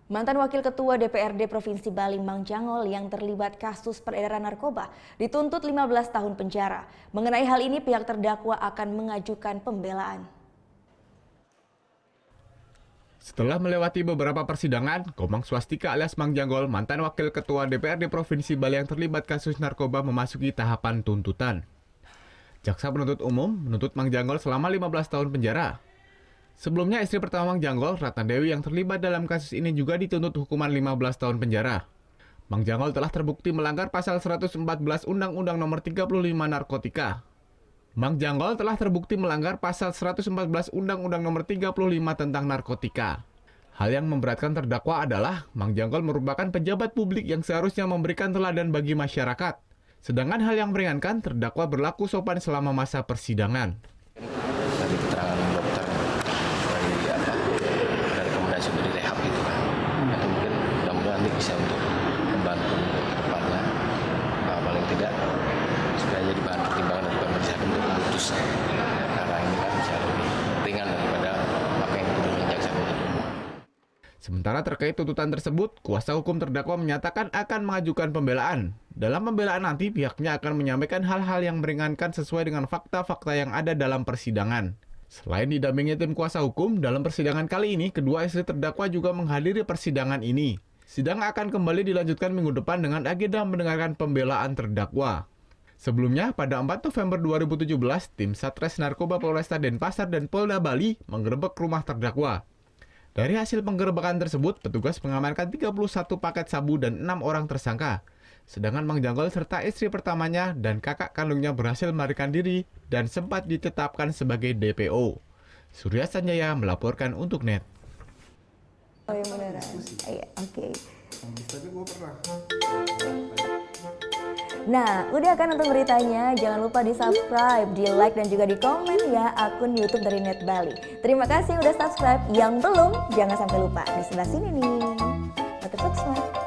Mantan Wakil Ketua DPRD Provinsi Bali Mang Jangol yang terlibat kasus peredaran narkoba dituntut 15 tahun penjara. Mengenai hal ini pihak terdakwa akan mengajukan pembelaan. Setelah melewati beberapa persidangan, Komang Swastika alias Mang Jangol, mantan Wakil Ketua DPRD Provinsi Bali yang terlibat kasus narkoba memasuki tahapan tuntutan. Jaksa penuntut umum menuntut Mang Jangol selama 15 tahun penjara. Sebelumnya istri pertama Mang Jangol, Ratna Dewi yang terlibat dalam kasus ini juga dituntut hukuman 15 tahun penjara. Mang Jangol telah terbukti melanggar pasal 114 Undang-Undang Nomor 35 Narkotika. Mang Jangol telah terbukti melanggar pasal 114 Undang-Undang Nomor 35 tentang narkotika. Hal yang memberatkan terdakwa adalah Mang Jangol merupakan pejabat publik yang seharusnya memberikan teladan bagi masyarakat. Sedangkan hal yang meringankan, terdakwa berlaku sopan selama masa persidangan. Dari keterangan dokter, dari rekomendasi dari rehab itu kan, itu mungkin mudah-mudahan nanti bisa untuk membantu ke depannya, paling tidak supaya jadi bahan pertimbangan dari majelis hakim untuk memutus, karena ini kan bisa lebih ringan daripada apa yang dituduhkan jaksa penuntut umum. Sementara terkait tuntutan tersebut, kuasa hukum terdakwa menyatakan akan mengajukan pembelaan. Dalam pembelaan nanti, pihaknya akan menyampaikan hal-hal yang meringankan sesuai dengan fakta-fakta yang ada dalam persidangan. Selain didampingi tim kuasa hukum, dalam persidangan kali ini, kedua istri terdakwa juga menghadiri persidangan ini. Sidang akan kembali dilanjutkan minggu depan dengan agenda mendengarkan pembelaan terdakwa. Sebelumnya, pada 4 November 2017, tim Satres Narkoba Polresta Denpasar dan Polda Bali menggerebek rumah terdakwa. Dari hasil penggerebekan tersebut, petugas mengamankan 31 paket sabu dan 6 orang tersangka. Sedangkan Mang Jangol serta istri pertamanya dan kakak kandungnya berhasil melarikan diri dan sempat ditetapkan sebagai DPO. Surya Sanjaya melaporkan untuk NET. Oh yang beneran? Iya, oke. Tapi gue pernah. Nah, udah kan nonton beritanya? Jangan lupa di-subscribe, di-like, dan juga di-komen ya akun YouTube dari Net Bali. Terima kasih udah subscribe. Yang belum, jangan sampai lupa. Di sebelah sini nih. Subscribe.